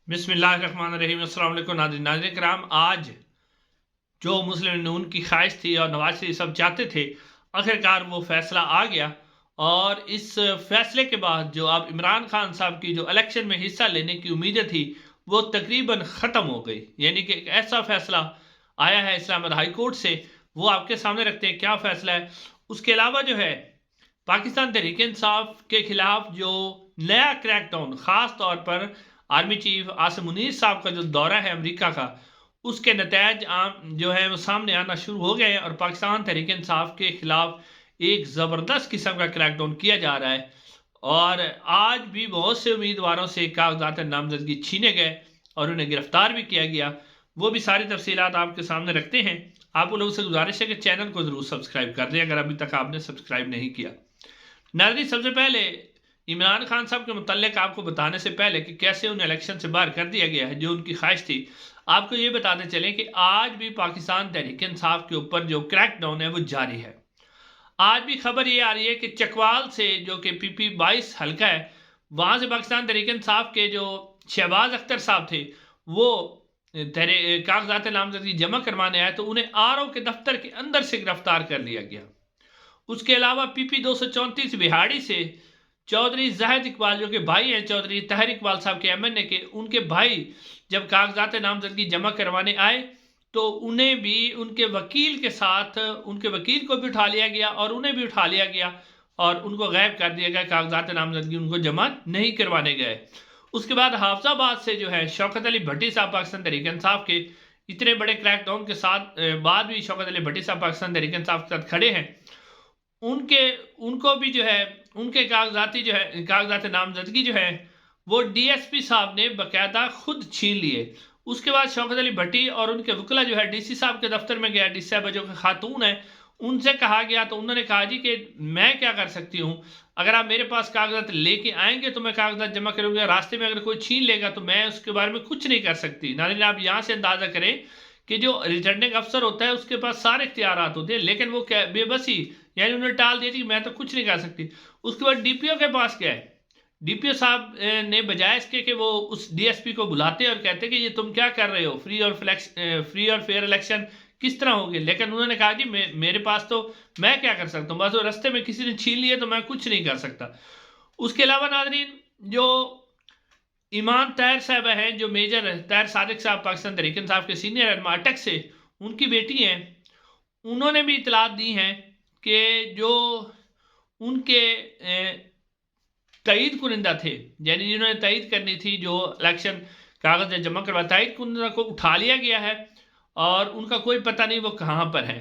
बिस्मिल्लाहिर्रहमानिर्रहीम। अस्सलाम वालेकुम नाज़रीन कराम। आज जो मुस्लिम नून की ख्वाहिश थी और नवाज शरीफ सब चाहते थे, आखिरकार वो फैसला आ गया। और इस फैसले के बाद जो अब इमरान खान साहब की जो इलेक्शन में हिस्सा लेने की उम्मीदें थी वो तकरीबन ख़त्म हो गई। यानी कि एक ऐसा फैसला आया है इस्लामाबाद हाई कोर्ट से, वो आपके सामने रखते हैं क्या फैसला है। उसके अलावा जो है पाकिस्तान तहरीक इंसाफ के खिलाफ जो नया क्रैकडाउन, ख़ास तौर पर आर्मी चीफ आसिम मुनीर साहब का जो दौरा है अमेरिका का, उसके नतज आम जो है वो सामने आना शुरू हो गए हैं और पाकिस्तान तहरीक इंसाफ के खिलाफ एक ज़बरदस्त किस्म का क्रैकडाउन किया जा रहा है। और आज भी बहुत से उम्मीदवारों से कागजात नामजदगी छीने गए और उन्हें गिरफ्तार भी किया गया। वो भी सारी तफसीलात आपके सामने रखते हैं। आप लोगों से गुजारिश है कि चैनल को ज़रूर सब्सक्राइब कर दें अगर अभी तक आपने सब्सक्राइब नहीं किया। नाज़रीन, सबसे पहले इमरान खान साहब के मुतल्लिक आपको बताने से पहले कि कैसे उन्हें इलेक्शन से बाहर कर दिया गया है, जो उनकी ख्वाहिश थी, आपको ये बताते चलें कि आज भी पाकिस्तान तहरीक इंसाफ के ऊपर जो क्रैकडाउन है वो जारी है। आज भी खबर ये आ रही है कि चकवाल से, जो कि PP-22 हल्का है, वहाँ से पाकिस्तान तहरीक इंसाफ के जो शहबाज अख्तर साहब थे वो कागजात नामजदगी जमा करवाने आए तो उन्हें RO के दफ्तर के अंदर से गिरफ्तार कर लिया गया। उसके अलावा PP-234 बिहाड़ी से चौधरी जाहिद इकबाल, जो कि भाई हैं चौधरी ताहिर इकबाल साहब के MNA के, उनके भाई जब कागजात नामजदगी जमा करवाने आए तो उन्हें भी उनके वकील के साथ, उनके वकील को भी उठा लिया गया और उन्हें भी उठा लिया गया और उनको गायब कर दिया गया। कागजात नामजदगी उनको जमा नहीं करवाने गए। उसके बाद हाफजाबाद से जो है शौकत अली भट्टी साहब पाकिस्तान तहरीक इंसाफ के, इतने बड़े क्रैकडाउन के साथ बाद भी शौकत अली भट्टी साहब पाकिस्तान तहरीक इंसाफ के साथ खड़े हैं। उनके उनको भी जो है उनके कागजात नामजदगी जो है वो DSP साहब ने बाकायदा खुद छीन लिए। उसके बाद शौकत अली भट्टी और उनके वकला जो है DC साहब के दफ्तर में गया। DC साहब जो कि खातून है, उनसे कहा गया तो उन्होंने कहा जी कि मैं क्या कर सकती हूँ, अगर आप मेरे पास कागजात लेके आएंगे तो मैं कागजात जमा करूँगा, रास्ते में अगर कोई छीन लेगा तो मैं उसके बारे में कुछ नहीं कर सकती। नाज़रीन, आप यहाँ से अंदाज़ा करें कि जो रिटर्निंग अफसर होता है उसके पास सारे इख्तियारात होते हैं, लेकिन वो क्या बेबसी, यानी उन्होंने टाल दिया कि मैं तो कुछ नहीं कर सकती। उसके बाद DPO के पास क्या है, DPO साहब ने बजाय इसके कि वो उस DSP को बुलाते और कहते कि ये तुम क्या कर रहे हो, फ्री और फेयर इलेक्शन किस तरह होंगे, लेकिन उन्होंने कहा जी मेरे पास तो मैं क्या कर सकता हूँ, बस वो रास्ते में किसी ने छीन लिए तो मैं कुछ नहीं कर सकता। उसके अलावा नाज़रीन, जो ईमान ताहिर साहब हैं, जो मेजर ताहिर सादिक साहब पाकिस्तान तहरीक इंसाफ के सीनियर रहनुमा अटक से, उनकी बेटी हैं, उन्होंने भी इतलात दी हैं कि जो उनके तईद कुनिंदा थे, यानी जिन्होंने तईद करनी थी जो इलेक्शन कागज जमा करवा, तईद कुनिंदा को उठा लिया गया है और उनका कोई पता नहीं वो कहाँ पर है,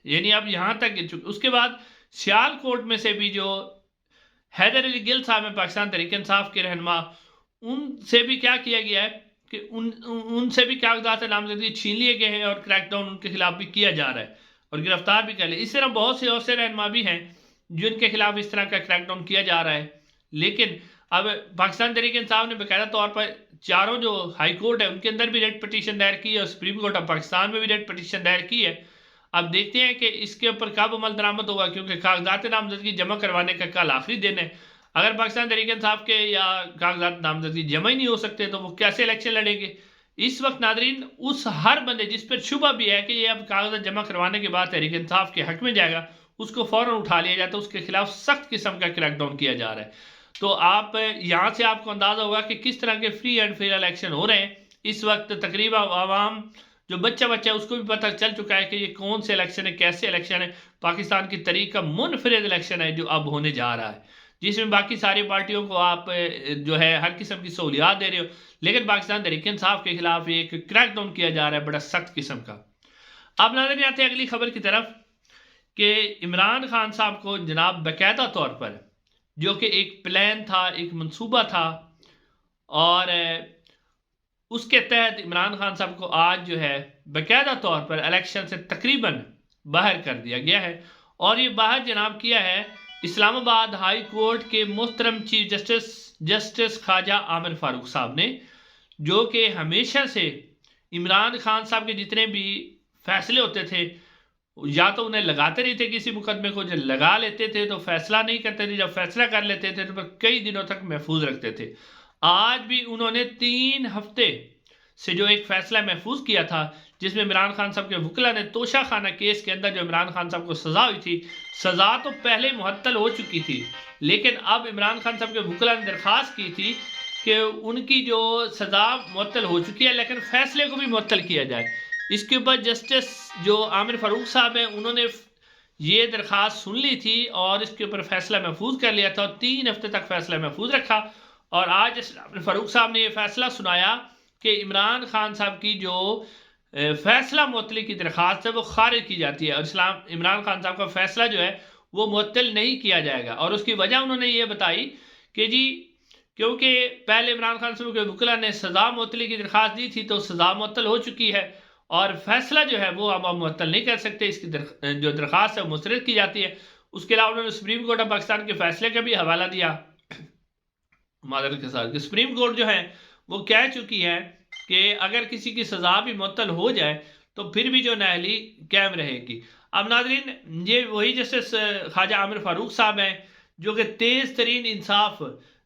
यानी अब यहाँ तक गिर चुके। उसके बाद सियालकोट में से भी जो हैदर अली गिल साहब हैं पाकिस्तान तहरीक इंसाफ के रहनुमा, उनसे भी क्या किया गया है कि उनसे भी कागजात नामजदगी छीन लिए गए हैं और क्रैकडाउन उनके खिलाफ भी किया जा रहा है और गिरफ्तार भी कर लिया। इस तरह बहुत से और से रहनुमा भी हैं जिनके खिलाफ इस तरह का क्रैकडाउन किया जा रहा है। लेकिन अब पाकिस्तान तहरीक इंसाफ ने बाकायदा तौर पर चारों जो हाई कोर्ट है उनके अंदर भी रेड पटिशन दायर की है और सुप्रीम कोर्ट ऑफ पाकिस्तान में भी रेड पटिशन दायर की है। अब देखते हैं कि इसके ऊपर कब अमल दरामद होगा, क्योंकि कागजात नामजदगी जमा करवाने का कल आखिरी दिन है। अगर पाकिस्तान तहरीक इंसाफ के या कागजात नामजदगी जमा ही नहीं हो सकते तो वो कैसे इलेक्शन लड़ेंगे। इस वक्त नाजरीन, उस हर बंदे जिस पर शुबा भी है कि ये अब कागजात जमा करवाने के बाद तहरीक इंसाफ के हक में जाएगा, उसको फौरन उठा लिया जाता है, उसके खिलाफ सख्त किस्म का क्रैकडाउन किया जा रहा है। तो आप यहाँ से आपको अंदाजा होगा कि किस तरह के फ्री एंड फेयर इलेक्शन हो रहे हैं। इस वक्त तकरीबन आवाम जो बच्चा है उसको भी पता चल चुका है कि ये कौन से इलेक्शन है, कैसे इलेक्शन है। पाकिस्तान की तरीक का मुनफरिद इलेक्शन है जो अब होने जा रहा है, जिसमें बाकी सारी पार्टियों को आप जो है हर किस्म की सहूलियात दे रहे हो, लेकिन पाकिस्तान तहरीक इंसाफ के खिलाफ एक क्रैकडाउन किया जा रहा है बड़ा सख्त किस्म का। अब नजर आते हैं अगली खबर की तरफ कि इमरान खान साहब को जनाब बाकायदा तौर पर, जो कि एक प्लान था, एक मंसूबा था, और उसके तहत इमरान खान साहब को आज जो है बाकायदा तौर पर इलेक्शन से तकरीबन बाहर कर दिया गया है। और ये बाहर जनाब किया है इस्लामाबाद हाई कोर्ट के मोहतरम चीफ जस्टिस ख्वाजा आमिर फारूक साहब ने, जो कि हमेशा से इमरान खान साहब के जितने भी फैसले होते थे या तो उन्हें लगाते नहीं थे किसी मुकदमे को, जब लगा लेते थे तो फैसला नहीं करते थे, जब फैसला कर लेते थे तो कई दिनों तक महफूज रखते थे। آج بھی انہوں نے 3 ہفتے سے جو ایک فیصلہ محفوظ کیا تھا جس میں عمران خان صاحب کے وکلا نے توشہ خانہ کیس کے اندر جو عمران خان صاحب کو سزا ہوئی تھی، سزا تو پہلے معطل ہو چکی تھی، لیکن اب عمران خان صاحب کے وکلا نے درخواست کی تھی کہ ان کی جو سزا معطل ہو چکی ہے لیکن فیصلے کو بھی معطل کیا جائے۔ اس کے اوپر جسٹس جو عامر فاروق صاحب ہیں انہوں نے یہ درخواست سن لی تھی اور اس کے اوپر فیصلہ محفوظ کر لیا تھا اور 3 ہفتے تک فیصلہ محفوظ رکھا، اور آج عامر فاروق صاحب نے یہ فیصلہ سنایا کہ عمران خان صاحب کی جو فیصلہ معطلی کی درخواست ہے وہ خارج کی جاتی ہے اور عمران خان صاحب کا فیصلہ جو ہے وہ معطل نہیں کیا جائے گا۔ اور اس کی وجہ انہوں نے یہ بتائی کہ جی کیونکہ پہلے عمران خان صاحب کے وکلا نے سزا معطلی کی درخواست دی تھی تو سزا معطل ہو چکی ہے اور فیصلہ جو ہے وہ اب ہم معطل نہیں کر سکتے، اس کی جو درخواست ہے وہ مسترد کی جاتی ہے۔ اس کے علاوہ انہوں نے سپریم کورٹ آف پاکستان کے فیصلے کا بھی حوالہ دیا معذرت کے ساتھ کہ سپریم کورٹ جو ہے وہ کہہ چکی ہے کہ اگر کسی کی سزا بھی معطل ہو جائے تو پھر بھی جو نااہلی قائم رہے گی۔ اب ناظرین یہ وہی جسٹس خواجہ عامر فاروق صاحب ہیں جو کہ تیز ترین انصاف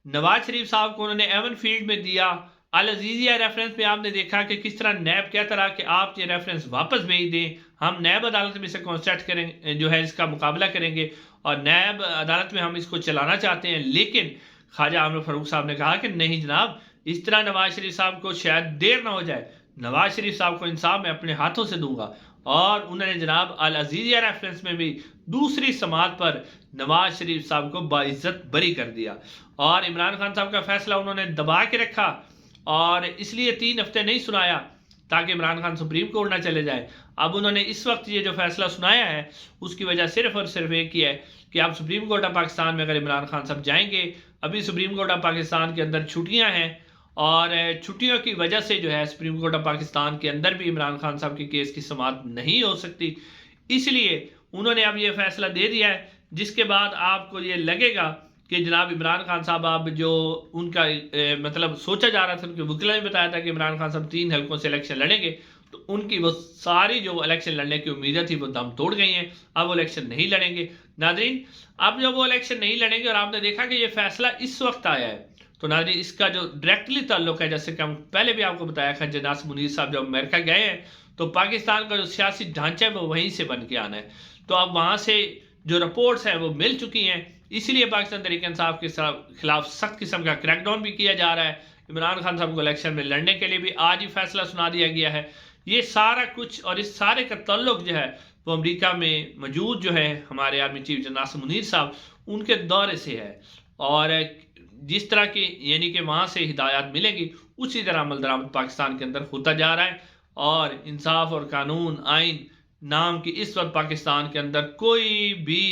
نواز شریف صاحب کو انہوں نے ایون فیلڈ میں دیا۔ العزیزیہ ریفرنس میں آپ نے دیکھا کہ کس طرح نیب کہتا رہا کہ آپ یہ ریفرنس واپس بھیج دیں، ہم نیب عدالت میں سے کانسٹیٹ کریں جو ہے اس کا مقابلہ کریں گے اور نیب عدالت میں ہم اس کو چلانا چاہتے ہیں، لیکن خواجہ عامر فاروق صاحب نے کہا کہ نہیں جناب، اس طرح نواز شریف صاحب کو شاید دیر نہ ہو جائے، نواز شریف صاحب کو انصاف میں اپنے ہاتھوں سے دوں گا۔ اور انہوں نے جناب العزیزیہ ریفرنس میں بھی دوسری سماعت پر نواز شریف صاحب کو باعزت بری کر دیا اور عمران خان صاحب کا فیصلہ انہوں نے دبا کے رکھا اور اس لیے 3 ہفتے نہیں سنایا تاکہ عمران خان سپریم کورٹ نہ چلے جائے۔ اب انہوں نے اس وقت یہ جو فیصلہ سنایا ہے اس کی وجہ صرف اور صرف ایک ہی ہے کہ اب سپریم کورٹ آف پاکستان میں اگر عمران خان صاحب جائیں گے، ابھی سپریم کورٹ آف پاکستان کے اندر چھٹیاں ہیں اور چھٹیوں کی وجہ سے جو ہے سپریم کورٹ آف پاکستان کے اندر بھی عمران خان صاحب کے کیس کی سماعت نہیں ہو سکتی، اس لیے انہوں نے اب یہ فیصلہ دے دیا ہے جس کے بعد آپ کو یہ لگے گا کہ جناب عمران خان صاحب اب جو ان کا مطلب سوچا جا رہا تھا، ان کے وکلا نے بتایا تھا کہ عمران خان صاحب 3 حلقوں سے الیکشن لڑیں گے، تو ان کی وہ ساری جو الیکشن لڑنے کی امیدیں تھی وہ دم توڑ گئی ہیں، اب وہ الیکشن نہیں لڑیں گے۔ ناظرین اب جب وہ الیکشن نہیں لڑیں گے اور آپ نے دیکھا کہ یہ فیصلہ اس وقت آیا ہے تو ناظرین اس کا جو ڈائریکٹلی تعلق ہے، جیسے کہ ہم پہلے بھی آپ کو بتایا خواجہ ناصر منیر صاحب جب امریکہ گئے ہیں تو پاکستان کا جو سیاسی ڈھانچہ ہے وہ وہیں سے بن کے آنا ہے، تو اب وہاں سے جو رپورٹس ہیں وہ مل چکی ہیں، اسی لیے پاکستان تحریک انصاف کے خلاف سخت قسم کا کریک ڈاؤن بھی کیا جا رہا ہے۔ عمران خان صاحب کو الیکشن میں لڑنے کے لیے بھی آج ہی فیصلہ سنا دیا گیا ہے۔ یہ سارا کچھ اور اس سارے کا تعلق جو ہے وہ امریکہ میں موجود جو ہے ہمارے آرمی چیف جنرل ناصر منیر صاحب ان کے دورے سے ہے، اور جس طرح کی یعنی کہ وہاں سے ہدایات ملے گی اسی طرح عمل درآمد پاکستان کے اندر ہوتا جا رہا ہے، اور انصاف اور قانون آئین نام کی اس وقت پاکستان کے اندر کوئی بھی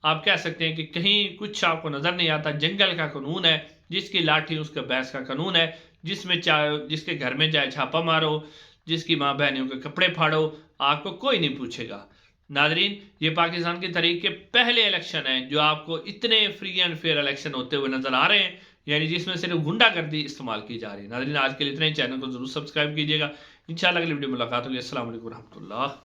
آپ کہہ سکتے ہیں کہ کہیں کچھ آپ کو نظر نہیں آتا۔ جنگل کا قانون ہے، جس کی لاٹھی اس کا بھینس کا قانون ہے، جس میں چاہے جس کے گھر میں چاہے چھاپا مارو، جس کی ماں بہنوں کے کپڑے پھاڑو، آپ کو کوئی نہیں پوچھے گا۔ ناظرین یہ پاکستان کی تاریخ کے پہلے الیکشن ہیں جو آپ کو اتنے فری اینڈ فیئر الیکشن ہوتے ہوئے نظر آ رہے ہیں، یعنی جس میں صرف گنڈا گردی استعمال کی جا رہی ہے۔ ناظرین آج کے لیے اتنے ہی، چینل کو ضرور سبسکرائب کیجیے گا، انشاءاللہ اگلی ویڈیو ملاقات ہوگی۔ السلام علیکم ورحمۃ اللہ۔